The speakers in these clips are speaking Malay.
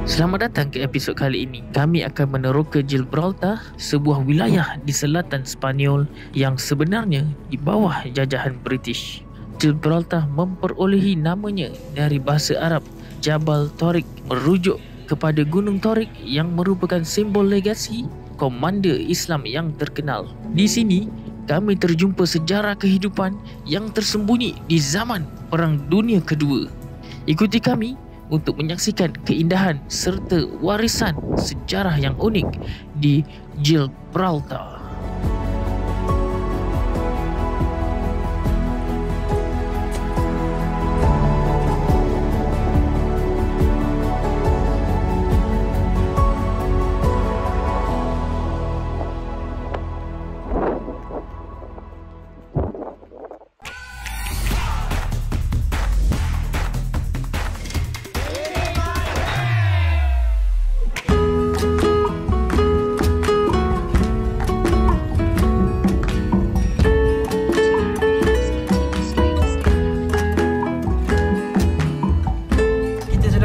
Selamat datang ke episod kali ini. Kami akan meneroka Gibraltar, sebuah wilayah di selatan Sepanyol yang sebenarnya di bawah jajahan British. Gibraltar memperolehi namanya dari bahasa Arab Jabal Tariq, merujuk kepada Gunung Tariq yang merupakan simbol legasi komander Islam yang terkenal. Di sini kami terjumpa sejarah kehidupan yang tersembunyi di zaman Perang Dunia Kedua. Ikuti kami untuk menyaksikan keindahan serta warisan sejarah yang unik di Gibraltar.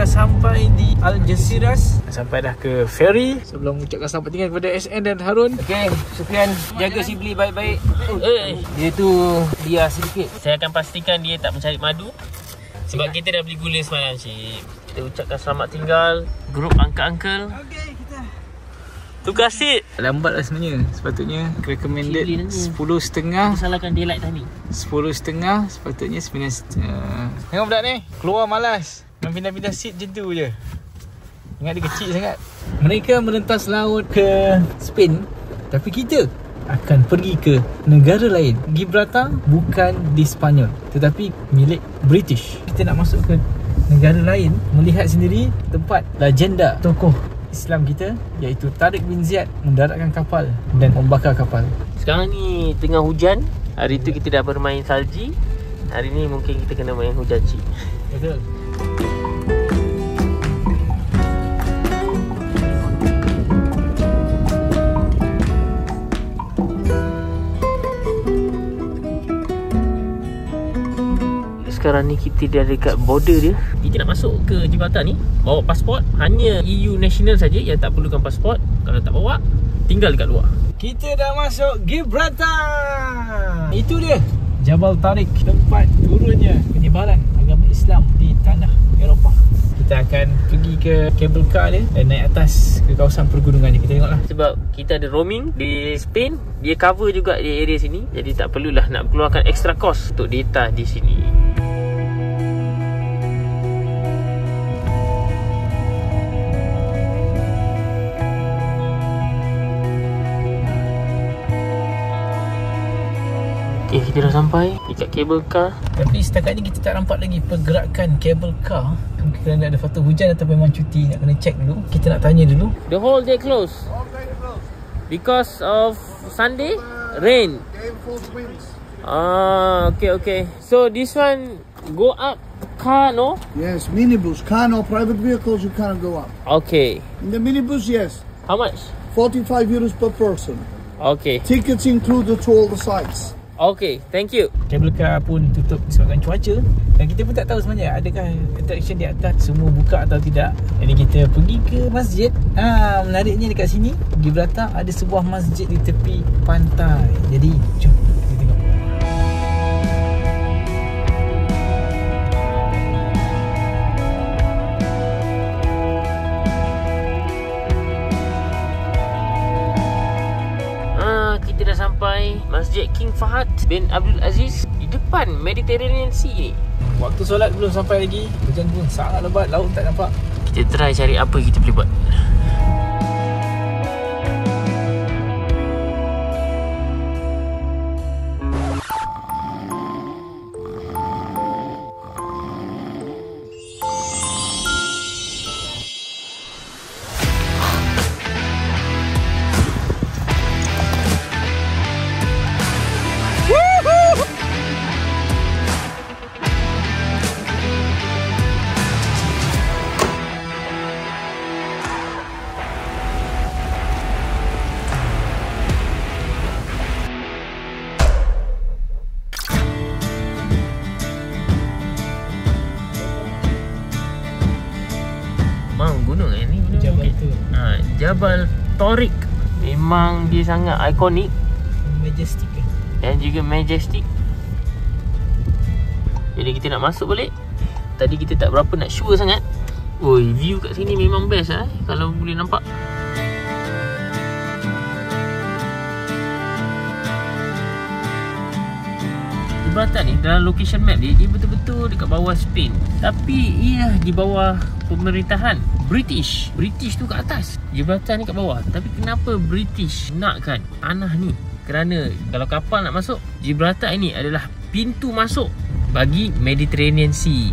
Sampai di Algeciras, sampai dah ke ferry. Sebelum mengucapkan selamat tinggal kepada SN dan Harun. Okey, Sufian, jaga Sibli baik-baik. Dia tu biar sedikit. Saya akan pastikan dia tak mencari madu, sebab kita dah beli gula semalam, cik. Kita ucapkan selamat tinggal grup uncle-uncle. Okey, kita tukar seat. lambat lah sebenarnya. Sepatutnya recommended 10.30. Salahkan daylight tadi. 10.30. Sepatutnya 9. Tengok budak ni, keluar malas. Pindah-pindah seat je tu je. Ingat dia kecil sangat. Mereka merentas laut ke Spain, tapi kita akan pergi ke negara lain. Gibraltar bukan di Sepanyol, tetapi milik British. Kita nak masuk ke negara lain, melihat sendiri tempat legenda tokoh Islam kita, iaitu Tariq bin Ziyad mendaratkan kapal dan membakar kapal. Sekarang ni tengah hujan. Hari tu kita dah bermain salji. Hari ni mungkin kita kena main hujan, cik. Betul. Sekarang ni kita dah dekat border dia. Kita nak masuk ke Gibraltar ni, bawa pasport. Hanya EU national saja yang tak perlukan pasport. Kalau tak bawa, tinggal dekat luar. Kita dah masuk Gibraltar. Itu dia, Jabal Tariq, tempat turunnya penyebaran agama Islam di tanah Eropah. Kita akan pergi ke cable car dia dan naik atas ke kawasan pergunungannya. Kita tengoklah. Sebab kita ada roaming di Spain, dia cover juga di area sini. Jadi tak perlulah nak keluarkan extra cost untuk data di sini. Okay, kita dah sampai dekat cable car. Tapi setakat ni kita tak nampak lagi pergerakan cable car. Mungkin kerana ada faktor hujan atau memang cuti. Nak kena check dulu. Kita nak tanya dulu. The whole day closed. Because of Sunday rain. Okay. So this one go up car, no? Yes, minibus. Car no private vehicles, you cannot go up. Okay. In the minibus, yes. How much? 45 euros per person. Okay. Tickets included to all the sites. Okay, thank you. Cable car pun tutup disebabkan cuaca. Dan kita pun tak tahu sebenarnya adakah attraction di atas semua buka atau tidak. Jadi kita pergi ke masjid. Menariknya dekat sini Gibraltar ada sebuah masjid di tepi pantai. Jadi jom kita tengok. Kita dah sampai Masjid King Fahad bin Abdul Aziz di depan Mediterranean Sea ni. Waktu solat belum sampai lagi. Hujan pun sangat lebat, laut tak nampak. Kita try cari apa kita boleh buat. Memang gunung ni. itu. Jabal Tariq. Memang dia sangat ikonik Majestic kan? dan juga majestic. Jadi kita nak masuk balik. Tadi kita tak berapa nak sure sangat. Oi, view kat sini memang best kalau boleh nampak. Gibraltar ni dalam location map dia betul-betul dekat bawah Spain, tapi ia di bawah pemerintahan British. British tu kat atas, Gibraltar ni kat bawah. Tapi kenapa British nakkan tanah ni? Kerana kalau kapal nak masuk, Gibraltar ini adalah pintu masuk bagi Mediterranean Sea.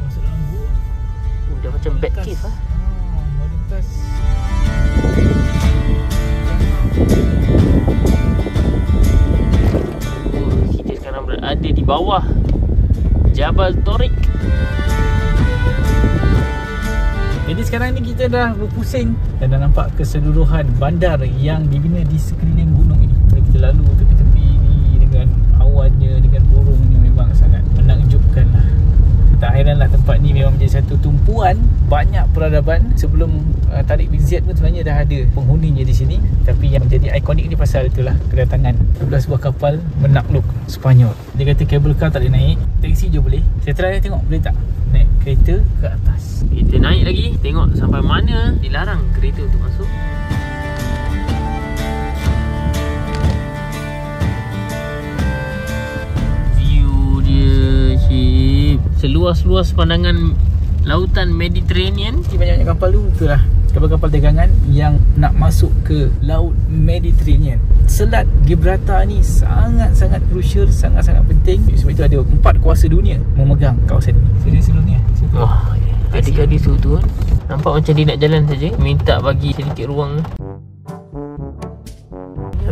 Masuk dalam gua. Dah macam bat cave Melintas. Kita sekarang berada di bawah Jabal Tariq. Jadi sekarang ni kita dah berpusing dan dah nampak keseluruhan bandar yang dibina di sekeliling gunung ini. Kita lalu tepi-tepi ni dengan awannya, dengan burungnya, memang sangat menakjubkan lah. Tak heranlah tempat ni memang menjadi satu tumpuan banyak peradaban. Sebelum Tariq bin Ziyad pun sebenarnya dah ada penghuninya di sini. Tapi yang menjadi ikonik ni pasal itulah kedatangan 12 buah kapal menakluk Sepanyol. Dia kata kabel car tak boleh naik, teksi je boleh. Saya try tengok boleh tak naik kereta ke atas. Kita naik lagi, tengok sampai mana dilarang kereta untuk masuk. View dia cip, seluas-luas pandangan lautan Mediterranean. Banyak-banyak kapal tu, itulah kapal-kapal dagangan yang nak masuk ke laut Mediterranean. Selat Gibraltar ni sangat-sangat crucial, sangat-sangat penting. Sebab itu ada 4 kuasa dunia memegang kawasan ni. Seluruhnya. Wah, adik-adik tu kan nampak macam dia nak jalan saja, minta bagi sedikit ruang.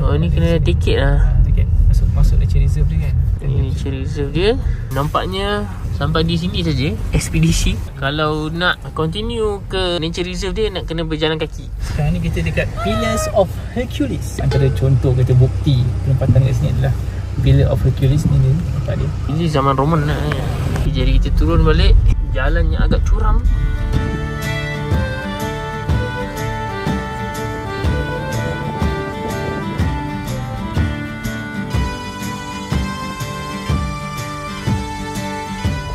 Oh, ni kena tiket lah. Tiket masuk nature reserve dia kan. Ini nature reserve dia. Nampaknya sampai di sini saja ekspedisi. Kalau nak continue ke nature reserve dia, nak kena berjalan kaki. Sekarang ni kita dekat Pillars of Hercules. Antara contoh kata bukti penempatan kat sini adalah Pillar of Hercules ni tempat dia. Ini zaman Roman lah. Jadi kita turun balik. Jalannya agak curam.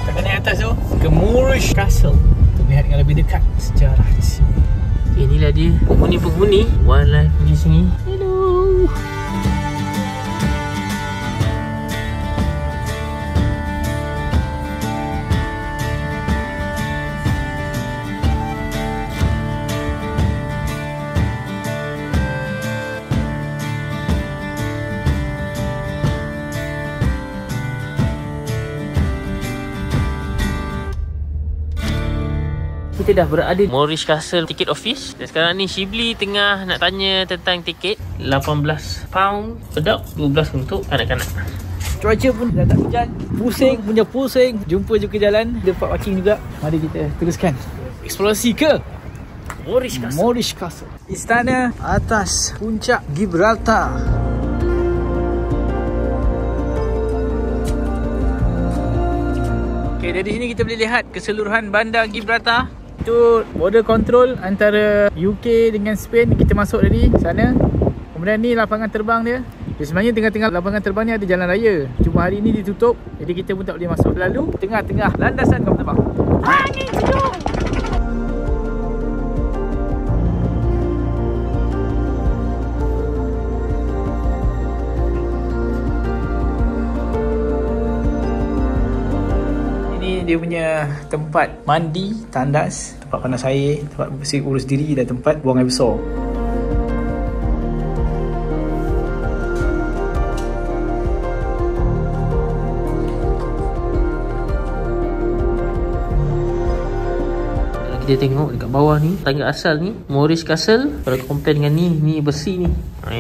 Kita naik atas tu ke Moorish Castle untuk melihat dengan lebih dekat sejarah di sini. Inilah dia penghuni-penghuni wildlife di sini. Hello. Kita dah berada di Moorish Castle Ticket Office. Dan sekarang ni Shibli tengah nak tanya tentang tiket. 18 pound adult, 12 untuk kanak-kanak. Cuaca pun dah tak hujan. Pusing punya pusing. Jumpa je ke jalan. Dapat parking juga. Mari kita teruskan eksplorasi ke Moorish Castle. Moorish Castle. Istana atas puncak Gibraltar. Okay, dari sini kita boleh lihat keseluruhan bandar Gibraltar. Itu border control antara UK dengan Spain. Kita masuk tadi sana. Kemudian ni lapangan terbang dia. Sebenarnya tengah-tengah lapangan terbang ni ada jalan raya. Cuma hari ni ditutup. Jadi kita pun tak boleh masuk. Lalu tengah-tengah landasan kapal terbang. Angin sejuk. Dia punya tempat mandi, tandas, tempat panas air, tempat bersih urus diri dan tempat buang air besar. Kita tengok dekat bawah ni, tangga asal ni Moorish Castle. Kalau compare dengan ni bersih ni.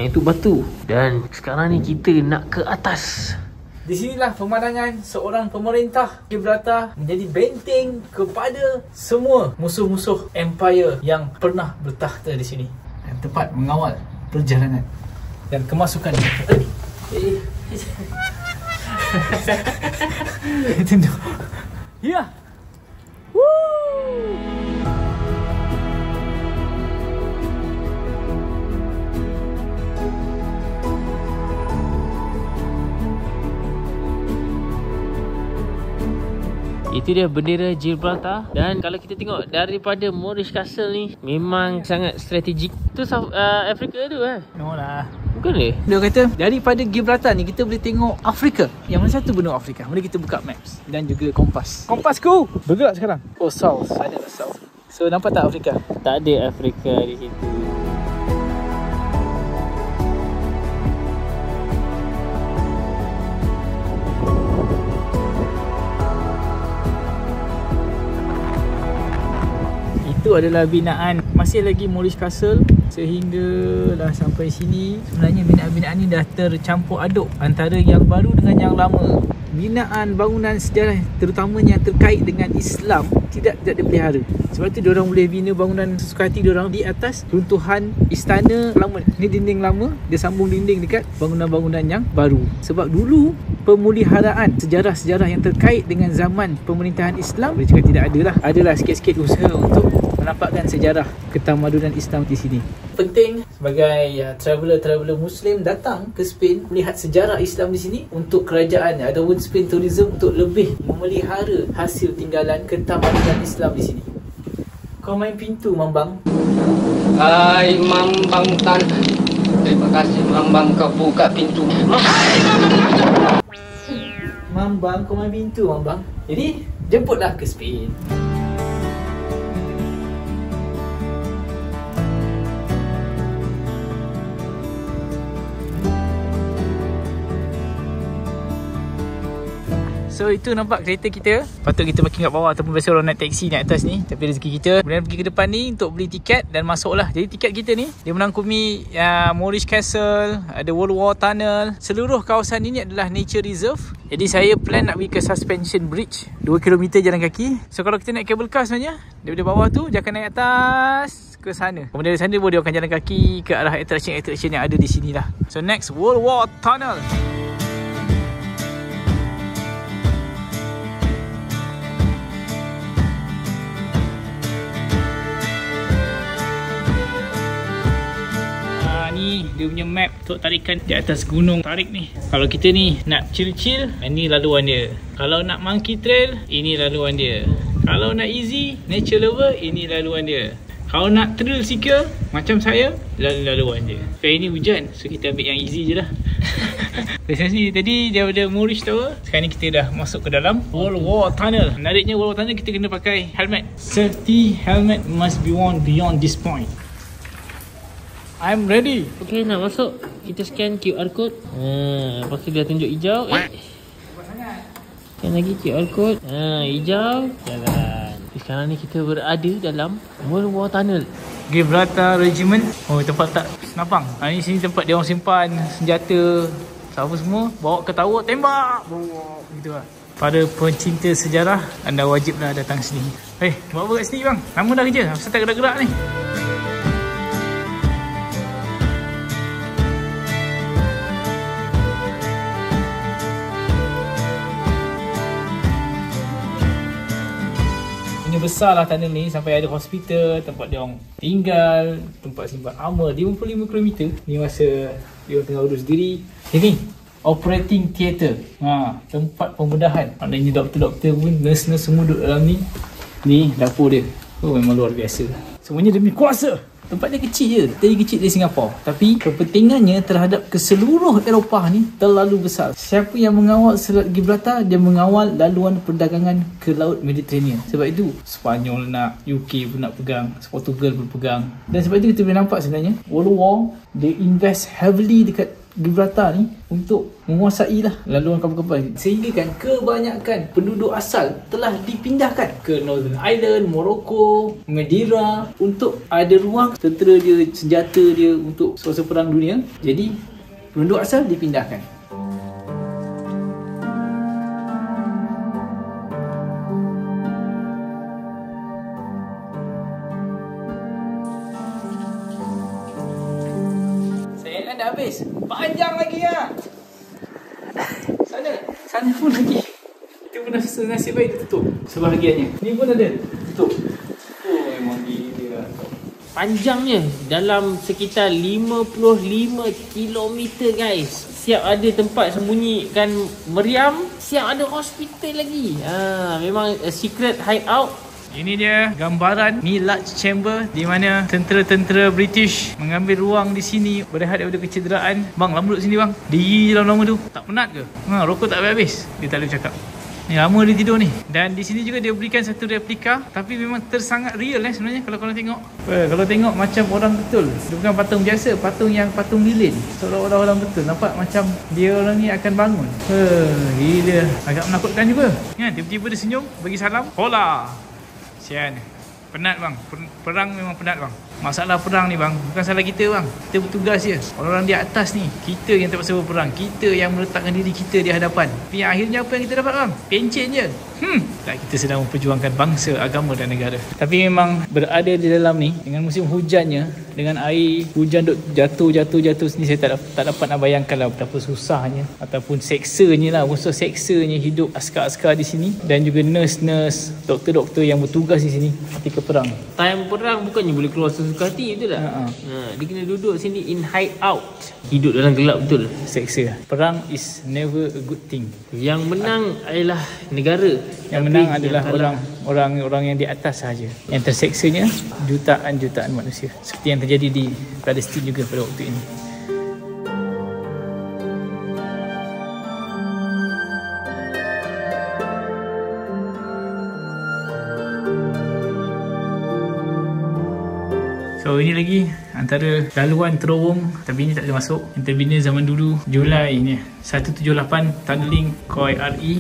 Itu batu. Dan sekarang ni kita nak ke atas. Di sinilah pemandangan seorang pemerintah Gibraltar menjadi benteng kepada semua musuh-musuh empire yang pernah bertakhta di sini. Dan tepat mengawal perjalanan dan kemasukan tentu. Ya. Woo! Itu dia bendera Gibraltar. Dan kalau kita tengok daripada Moorish Castle ni, memang sangat strategik. Tu South Africa tu No lah. Bukan dia? Dia kata daripada Gibraltar ni kita boleh tengok Afrika. Yang mana satu benua Afrika. Mari kita buka maps dan juga kompas. Kompasku bergerak sekarang. Oh south, sana lah south. So nampak tak Afrika? Tak ada Afrika di situ. Itu adalah binaan masih lagi Moorish Castle sehinggalah sampai sini. Sebenarnya binaan-binaan ni dah tercampur aduk antara yang baru dengan yang lama. Binaan bangunan sejarah terutamanya yang terkait dengan Islam tidak dipelihara. Sebab tu diorang boleh bina bangunan sesuka hati diorang di atas runtuhan istana lama. Ni dinding lama, dia sambung dinding dekat bangunan-bangunan yang baru. Sebab dulu pemuliharaan sejarah-sejarah yang terkait dengan zaman pemerintahan Islam boleh cakap tidak adalah. Adalah sikit-sikit usaha untuk menampakkan sejarah ketamadunan Islam di sini. Penting sebagai traveller Muslim datang ke Spain melihat sejarah Islam di sini untuk kerajaan ataupun Spain Tourism untuk lebih memelihara hasil tinggalan ketamadunan Islam di sini. Kau main pintu, Mambang? Hai Mambang Tan. Terima kasih Mambang kau buka pintu. Mambang, kau main pintu, Mambang. Jadi, jemputlah ke Spain. So itu nampak kereta kita. Patut kita parking kat bawah ataupun biasa orang naik taksi naik atas ni. Tapi rezeki kita. Kemudian pergi ke depan ni untuk beli tiket dan masuklah. Jadi tiket kita ni dia menangkumi Moorish Castle, ada World War Tunnel. Seluruh kawasan ini adalah nature reserve. Jadi saya plan nak pergi ke Suspension Bridge, 2 km jalan kaki. So kalau kita naik cable car sebenarnya daripada bawah tu dia akan naik atas ke sana. Kemudian dari sana dia akan jalan kaki ke arah attraction yang ada di sini lah. So next, World War Tunnel. Ni dia punya map untuk tarikan di atas gunung tarik ni. Kalau kita ni nak chill-chill, ini laluan dia. Kalau nak monkey trail, ini laluan dia. Kalau nak easy, nature lover, ini laluan dia. Kalau nak thrill seeker macam saya, laluan dia. Kali ni hujan, so kita ambil yang easy je lah. Sini tadi daripada Moorish Tower, sekarang ni kita dah masuk ke dalam World War Tunnel. Menariknya World War Tunnel kita kena pakai helmet. Safety helmet must be worn beyond this point. I'm ready. Okay, nak masuk. Kita scan QR code. Lepas tu dia tunjuk hijau. Scan lagi QR code. Hijau. Jalan. Sekarang ni kita berada dalam World War Tunnel. Gibraltar Regiment. Oh, tempat tak senapang. Ni sini tempat dia orang simpan senjata. Apa semua. Bawa ke tower, tembak. Gitu lah. Para pencinta sejarah, anda wajiblah datang sini. Buat apa kat sini bang? Lama dah kerja. Asal tak gerak-gerak ni. Besar lah tunnel ni sampai ada hospital, tempat dia orang tinggal, tempat simpan armor. 55 km ni masa dia orang tengah urus diri. Ini operating theatre, tempat pembedahan. Maknanya doktor-doktor pun, nurse-nurse semua duduk dalam ni. Ni dapur dia. Oh, memang luar biasa. Semuanya demi kuasa. Tempat dia kecil je, dari kecil dari Singapura. Tapi kepentingannya terhadap keseluruh Eropah ni terlalu besar. Siapa yang mengawal Selat Gibraltar, dia mengawal laluan perdagangan ke Laut Mediterranean. Sebab itu Sepanyol nak, UK pun nak pegang, Portugal pun pegang. Dan sebab itu kita boleh nampak sebenarnya World War, dia invest heavily dekat Gibraltar ni untuk menguasai lah laluan kapal-kapal. Sehingga kan kebanyakan penduduk asal telah dipindahkan ke Northern Ireland, Morocco, Madeira untuk ada ruang tentera dia, senjata dia untuk suasa perang dunia. Jadi penduduk asal dipindahkan. Dah habis. Panjang lagi lah. Sana pun lagi. Itu pun nasib baik dia tutup sebahagiannya. Ni pun ada tutup. Oh, memang gila. Panjangnya dalam sekitar 55 km guys. siap ada tempat sembunyikan meriam, siap ada hospital lagi. Memang a secret hideout. Ini dia gambaran ni large chamber di mana tentera-tentera British mengambil ruang di sini berehat daripada kecederaan. Bang, lama duduk sini bang. Diri lama-lama tu. Tak penat ke? Rokok tak habis-habis. Dia tak boleh cakap. Ni lama dia tidur ni. Dan di sini juga dia berikan satu replika, tapi memang tersangat real sebenarnya kalau korang tengok. Kalau tengok macam orang betul. Dia bukan patung biasa, patung lilin. Seolah-olah orang betul. Nampak macam dia orang ni akan bangun. Gila. Agak menakutkan juga. Kan, tiba-tiba dia senyum, bagi salam. Hola. Sian. Penat bang. Perang memang penat bang. Masalah perang ni bang, bukan salah kita bang. Kita bertugas je. Orang-orang di atas ni, kita yang terpaksa berperang. Kita yang meletakkan diri kita di hadapan. Tapi akhirnya apa yang kita dapat bang? Pencen je. Tak, kita sedang memperjuangkan bangsa, agama dan negara. Tapi memang berada di dalam ni, dengan musim hujannya, dengan air hujan duk jatuh sini, saya tak dapat nak bayangkan lah betapa susahnya ataupun seksanya lah, usaha seksanya hidup askar-askar di sini dan juga nurse-nurse, doktor-doktor yang bertugas di sini ketika perang. Time perang bukannya boleh keluar sesuka hati, betul tak? Dia kena duduk sini in hideout. Hidup dalam gelap betul. Seksa. Perang is never a good thing. Yang menang adalah negara. Yang menang adalah orang yang di atas sahaja. Yang terseksanya jutaan manusia. Seperti yang terjadi di Palestin juga pada waktu ini. So ini lagi antara laluan terowong, tapi ini tak boleh masuk. Yang terbina zaman dulu, Julai ni 178 tunneling Khoi RE,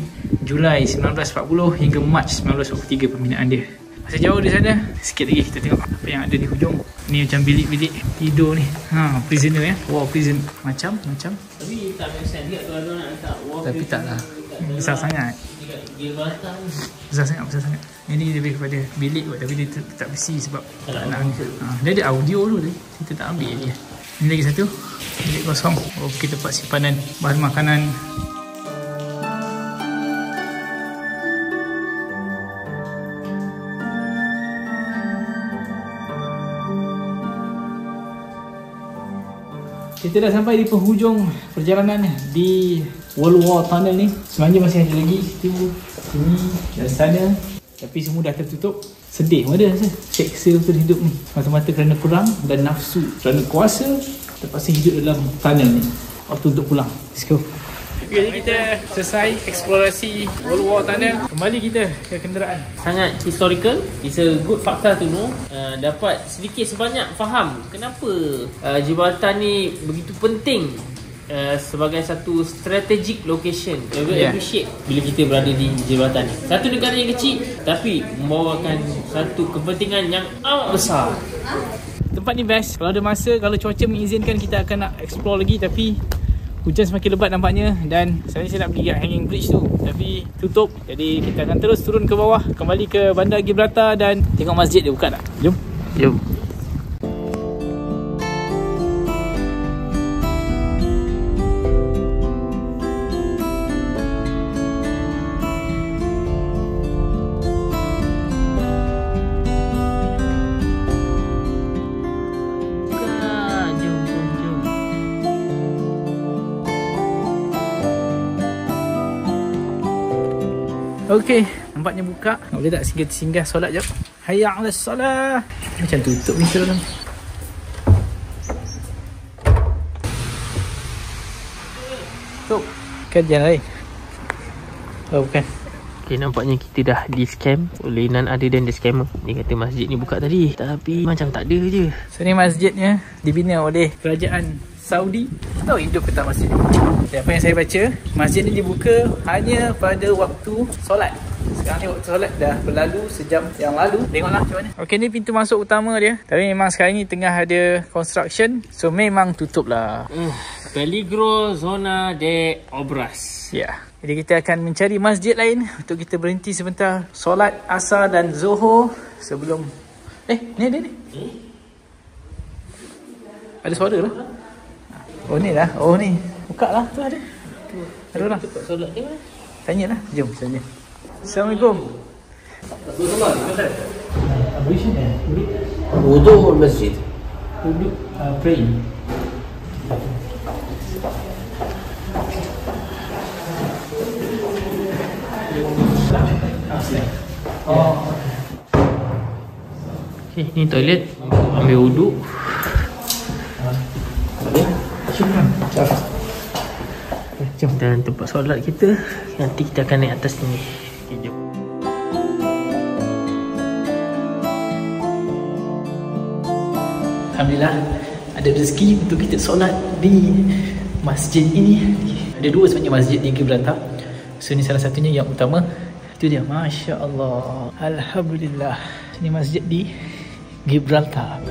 Julai 1940 hingga Mac 1943 pembinaan dia. Masih jauh di sana. Sikit lagi kita tengok apa yang ada di hujung. Ni macam bilik-bilik tidur ni. Prisoner ya. War prison. Macam. Tapi tak make sense juga kalau nak letak war. Tapi taklah. Besar sangat. Besar sangat. Ini lebih kepada bilik kot, tapi dia tak besi sebab tak nak. Dia ada audio dulu ni. Kita tak ambil dia. Ini lagi satu. Bilik kosong. Okey, tempat simpanan bahan makanan. Kita dah sampai di penghujung perjalanan di World War Tunnel ni. Sebenarnya masih ada lagi situ, sini dan sana, tapi semua dah tertutup. Sedih pun ada rasa. Seksa betul hidup ni. Semata-mata kerana perang dan nafsu, kerana kuasa, terpaksa hidup dalam tunnel ni. Waktu untuk pulang. Let's go. Okay, jadi kita selesai eksplorasi World War Tunnel. Kembali kita ke kenderaan. Sangat historical. It's a good fakta to know. Dapat sedikit sebanyak faham kenapa jabatan ni begitu penting sebagai satu strategic location. Very appreciate bila kita berada di jabatan ni. Satu negara yang kecil tapi membawakan satu kepentingan yang amat besar. Tempat ni best. Kalau ada masa, kalau cuaca mengizinkan, kita akan nak explore lagi, tapi hujan semakin lebat nampaknya. Dan saya nak pergi kat Hanging Bridge tu, tapi tutup. Jadi kita akan terus turun ke bawah, kembali ke Bandar Gibraltar dan tengok masjid dia buka tak. Jom. Okey, nampaknya buka. Boleh tak singgah solat jap? Hayya 'alas solah. Macam tutup ni terus. Tutup. Kan jalan lain. Oh, bukan. Okay, nampaknya kita dah di scam oleh none other than the scammer. Dia kata masjid ni buka tadi, tapi macam tak ada je. So ni masjidnya dibina oleh kerajaan Saudi. Tahu hidup ke tak masjid ni? Apa yang saya baca, masjid ni dibuka hanya pada waktu solat. Sekarang ni waktu solat dah berlalu sejam yang lalu. Tengoklah macam mana. Okey, ni pintu masuk utama dia. Tapi memang sekarang ni tengah ada construction, so memang tutup lah. Peligro Zona de Obras. Ya. Jadi kita akan mencari masjid lain untuk kita berhenti sebentar solat asar dan zuhur sebelum ni ada ni. Ada suara lah. Oh ni lah. Oh ni. Buka lah. Tu ada. Ada orang. Solat ni mana? Tanyalah. Jom tanya. Assalamualaikum. Ablution ya? Wudu masjid. Duduk praying. Okay, ni toilet. Ambil wuduk. Jom. Dan tempat solat kita. Nanti kita akan naik atas sini. Okay, jom. Alhamdulillah, ada rezeki untuk kita solat di masjid ini. Ada dua sebenarnya masjid di Gibraltar. So ni salah satunya yang utama. Itu dia, Masya Allah. Alhamdulillah. Ini masjid di Gibraltar.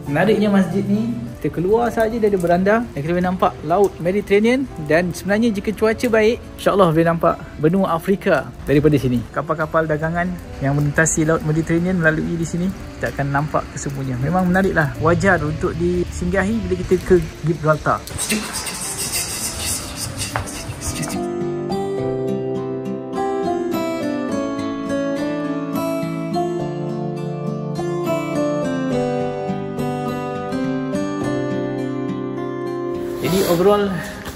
Menariknya masjid ni, kita keluar saja dari beranda dan kita boleh nampak laut Mediterranean. Dan sebenarnya jika cuaca baik, insyaAllah boleh nampak benua Afrika daripada sini. Kapal-kapal dagangan yang melintasi laut Mediterranean melalui di sini, kita akan nampak kesemuanya. Memang menariklah, wajar untuk disinggahi bila kita ke Gibraltar. Jadi overall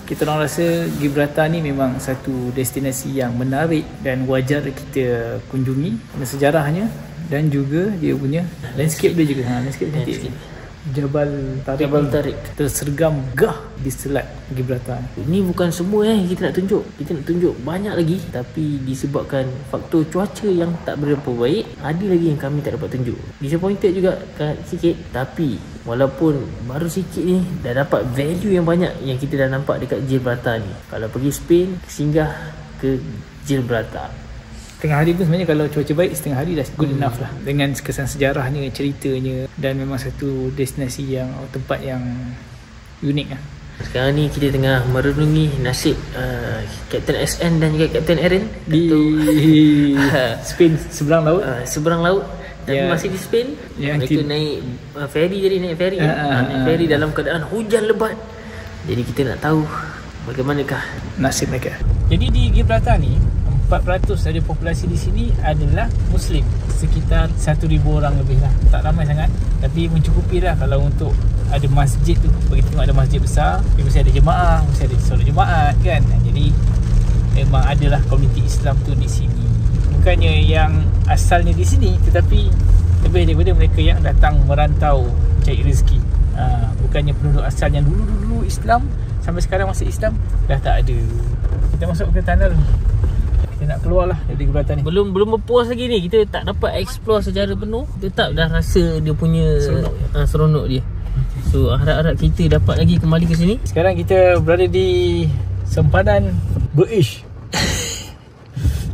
kita orang rasa Gibraltar ni memang satu destinasi yang menarik dan wajar kita kunjungi kerana sejarahnya dan juga dia punya landscape dia juga. Landscape cantik. Jabal Tarik tersergam gah di selat Gibraltar. Ini bukan semua kita nak tunjuk. Kita nak tunjuk banyak lagi, tapi disebabkan faktor cuaca yang tak berapa baik, ada lagi yang kami tak dapat tunjuk. Disappointed juga sikit, tapi walaupun baru sikit ni dah dapat value yang banyak yang kita dah nampak dekat Gibraltar ni. Kalau pergi Spain, singgah ke Gibraltar. Tengah hari pun sebenarnya kalau cuaca baik, setengah hari dah good enough lah. Dengan kesan sejarahnya, ceritanya, dan memang satu destinasi yang, tempat yang unik lah. Sekarang ni kita tengah merenungi nasib Kapten SN dan juga Kapten Aaron di Spain, seberang laut. Seberang laut. Tapi masih di Spain. Mereka naik ferry, jadi naik ferry. Naik ferry dalam keadaan hujan lebat. Jadi kita nak tahu bagaimanakah nasib mereka. Jadi di Gibraltar ni 4% dari populasi di sini adalah Muslim. Sekitar 1,000 orang lebih lah. Tak ramai sangat, tapi mencukupi lah kalau untuk ada masjid tu. Bagi tengok ada masjid besar, mesti ada jemaah, mesti ada solat Jumaat kan. Jadi memang adalah komuniti Islam tu di sini. Bukannya yang asalnya di sini, tetapi lebih daripada mereka yang datang merantau cari rezeki. Bukannya penduduk asal yang dulu-dulu Islam sampai sekarang masih Islam, dah tak ada. Kita masuk ke tunnel. Kita nak keluar lah dari Gibraltar ni. Belum berpuas lagi ni. Kita tak dapat explore secara penuh. Tetap dah rasa dia punya seronok dia. So harap-harap kita dapat lagi kembali ke sini. Sekarang kita berada di sempadan Berish.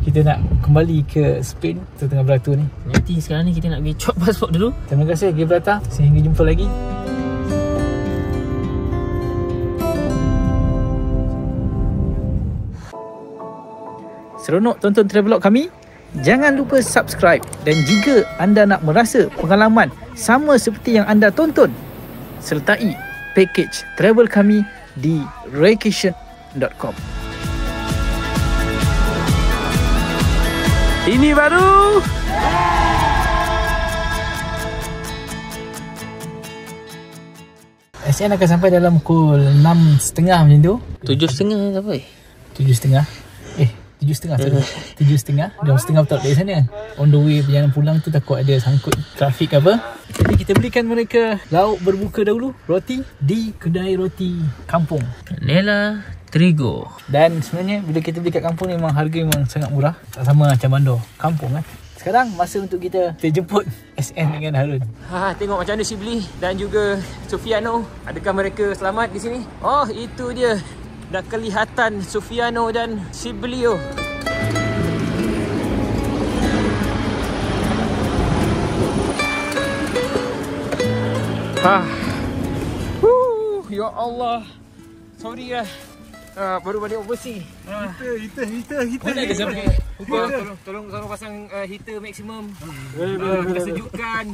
Kita nak kembali ke Spain. Kita tengah beratur ni. Nanti sekarang ni kita nak pergi cop pasport dulu. Terima kasih Gibraltar. Sehingga jumpa lagi. Seronok tonton travelog kami? Jangan lupa subscribe. Dan jika anda nak merasa pengalaman sama seperti yang anda tonton, sertai package travel kami di raycation.com. Ini baru SN akan sampai dalam pukul 6.30 macam tu. 7.30 sampai 7.30. 7.30 Jam setengah betul dari sana. On the way perjalanan pulang tu takut ada sangkut trafik apa. Jadi kita belikan mereka lauk berbuka dahulu, roti di kedai roti kampung Nela Trigo. Dan sebenarnya bila kita beli kat kampung ni memang harga memang sangat murah. Tak sama macam bandar kampung kan. Sekarang masa untuk kita jemput SN dengan Harun. Tengok macam mana Shibli dan juga Sufiano. Adakah mereka selamat di sini? Oh, itu dia. Dah kelihatan Sufiano dan Shiblio. Ya Allah. Sorry lah. Baru balik overseas. Heater. Mana ada sampai? Tolong pasang heater maksimum. Kesejukan.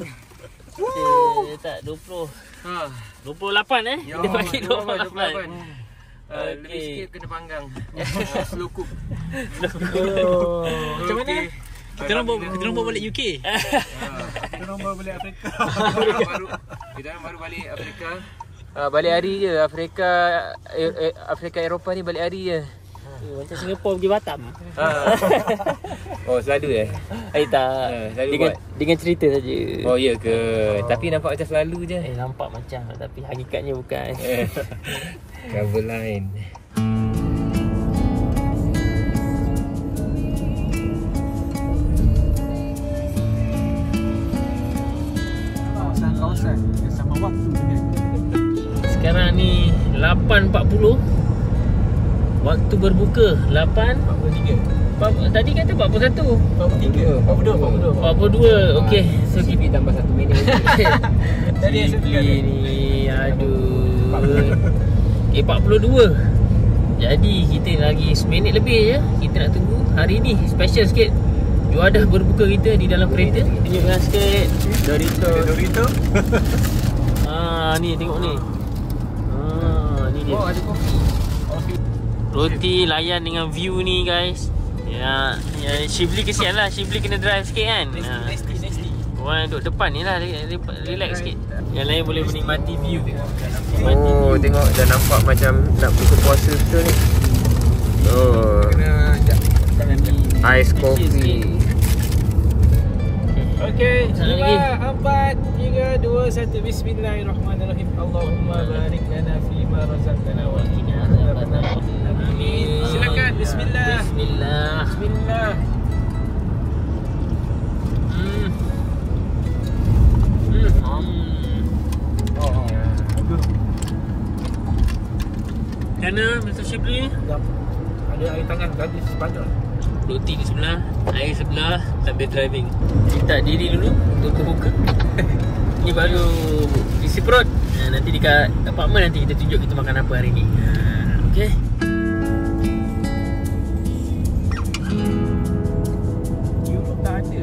Tak 20. 28 kita pakai 28. Lebih sikit kena panggang. Slow cook. Macam mana? Kita orang bawa balik UK. Kita baru balik Afrika. Kita baru balik Afrika. Balik hari je. Afrika Eropah ni balik hari je. Macam Singapura pergi Batam. Oh, selalu Tak. selalu Dengan cerita saja. Oh, ya ke? Tapi nampak macam selalu je. Nampak macam, tapi hakikatnya bukan. Cover line. Kawasan sama waktu dengan Sekarang ni 8.40. Waktu berbuka 43. Tadi kata 41. 43. 42. Okey. So CP tambah 1 minit. tadi ni aduh. Okay, 42. Jadi kita lagi seminit lebih je. Kita nak tunggu. Hari ni special sikit. Juadah berbuka kita di dalam kereta. Tunjukkan sikit Dorito. Ni tengok ni. Ni dia. Oh, ada kopi. Roti layan dengan view ni guys. Ya, Shibli kesian lah. Shibli kena drive sikit kan. Nasty. Orang duduk depan ni lah, relax sikit. Yang lain boleh menikmati view. Oh, tengok dah nampak macam nak buka puasa betul ni. Oh, kena ais kopi. Okey, 5, 4, 3, 2, 1. Bismillahirrahmanirrahim. Allahumma barik lana fima razaqtana wa qina adzabannar. Amin. Silakan. Bismillah. Bismillah. Kerana Mr. Shibli Ada air tangan gadis sebanyak. roti di sebelah, air sebelah sambil driving. Kita diri dulu untuk buka. Ni baru isi perut. Nanti dekat apartment nanti kita tunjuk kita makan apa hari ni. Okey. YouTube tak ada.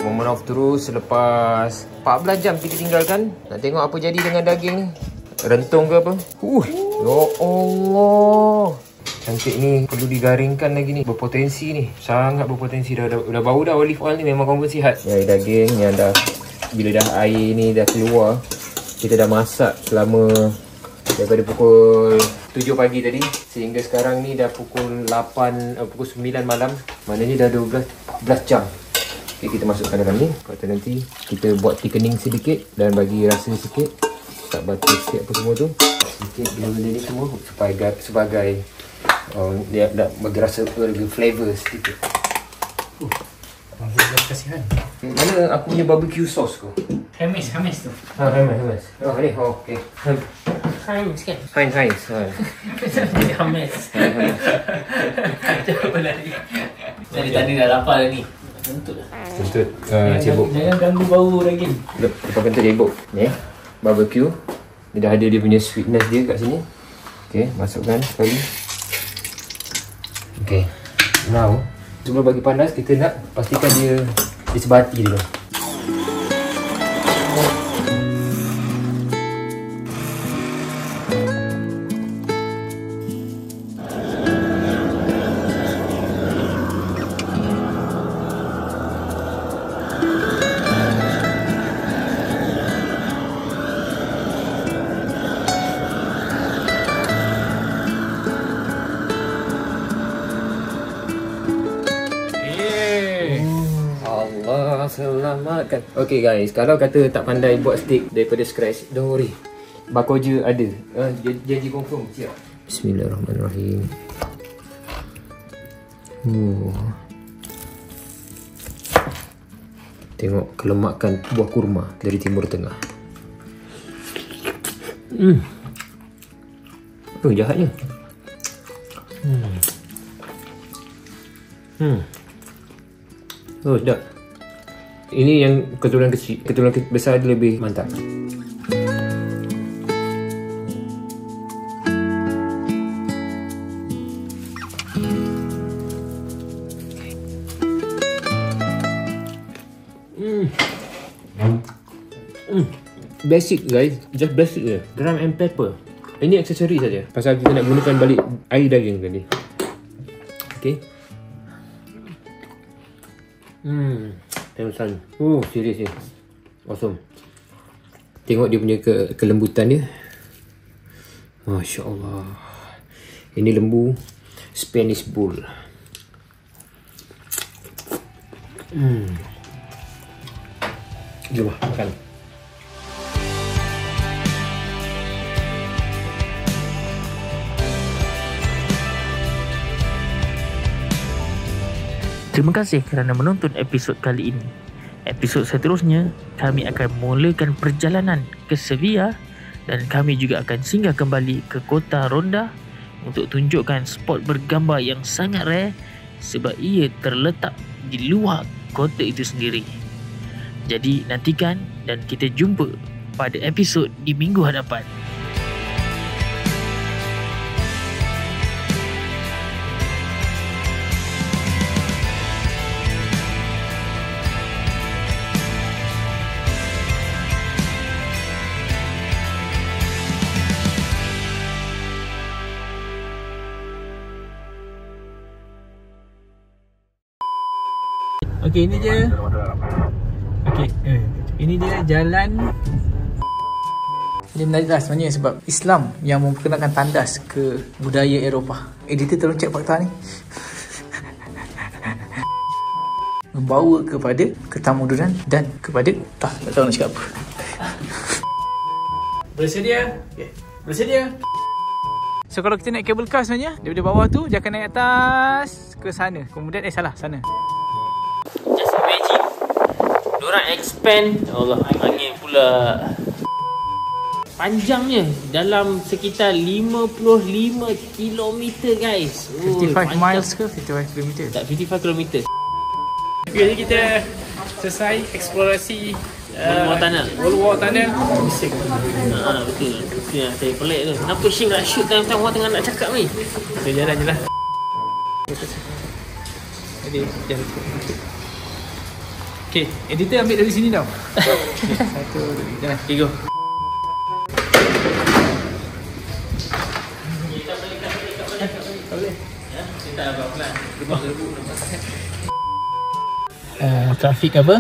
Moment of truth selepas 14 jam kita tinggalkan. Nak tengok apa jadi dengan daging ni. Rentung ke apa? Ya Allah. Cantik ni. Perlu digaringkan lagi ni. Berpotensi ni. Sangat berpotensi. Dah bau dah olive oil ni. Memang confirm sihat. Ya, daging yang dah, bila dah air ni dah keluar, kita dah masak selama daripada pukul 7 pagi tadi sehingga sekarang ni dah pukul 9 malam. Maknanya dah 14 jam. Okay, kita masukkan dalam ni. Kata nanti kita buat thickening sedikit dan bagi rasa sikit. Tak batu sikit apa semua tu. Sikit benda-benda ni semua sebagai dia nak bagi rasa flavor sedikit. Kasihan. Mana aku punya barbecue sauce kau? Hamis tu. Hamis. Oh, ni. Oh, okey. Heinz kan? Heinz. Hamis. Coba lagi. Dari tadi dah lapar ni. Kentut lah. Cebok. Jangan ganggu bau lagi. Lepas kentut cebok. Ni, barbecue. Dia dah ada dia punya sweetness dia kat sini. Okay, masukkan sekali. Okay, now sebelum bagi panas, kita nak pastikan dia sebati dulu. Selamatkan. Okay guys, kalau kata tak pandai buat steak daripada scratch, don't worry, Bakoja ada. Janji confirm. Siap. Bismillahirrahmanirrahim. Tengok kelemakan buah kurma dari Timur Tengah. Oh, jahatnya. Oh, sedap. Ini yang keturunan kecil. Keturunan besar dia lebih mantap. Basic guys, just basic je. Garam and pepper. Ini aksesori saja. Pasal kita nak gunakan balik air daging tadi. Okay. Pesan. Serius ni. Awesome. Tengok dia punya kelembutan dia. Masya Allah. Ini lembu Spanish Bull. Jom makan. Terima kasih kerana menonton episod kali ini. Episod seterusnya, kami akan mulakan perjalanan ke Sevilla dan kami juga akan singgah kembali ke kota Ronda untuk tunjukkan spot bergambar yang sangat rare sebab ia terletak di luar kota itu sendiri. Jadi nantikan dan kita jumpa pada episod di minggu hadapan. Okey, ini dia. Okey, ini dia jalan. Dia menarik lah sebenarnya sebab Islam yang memperkenalkan tandas ke budaya Eropah. Editor tolong cek fakta ni. Membawa kepada ketamuduran dan kepada tak tahu nak cakap apa. Bersedia? Okay. Bersedia? So kalau kita naik kabel car sebenarnya daripada bawah tu dia akan naik atas ke sana. Kemudian salah, sana. Just imagine diorang expand. Allah, angin pula. Panjangnya dalam sekitar 55 km guys. 55 miles ke 55 km? Tak, 55 km. Okay, jadi kita selesai eksplorasi Wall Tunnel. Wall Tunnel. Bising. Betul. Itu yang saya pelik tu. Kenapa Sying nak shoot time-time orang tengah nak cakap ni? Kita jalan je lah. Jadi, jalan. Okay, editor ambil dari sini tau. Okay, 1, 2, jalan. Okay, go. Trafik apa?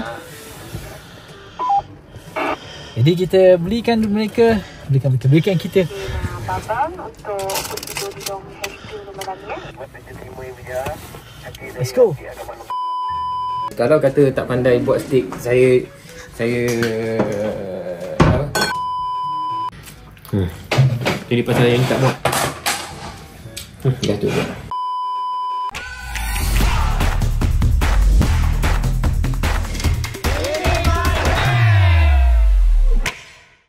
Jadi kita belikan kita. Let's go. Kalau kata tak pandai buat steak, saya apa? Jadi pasal yang tak buat. Dah tu je.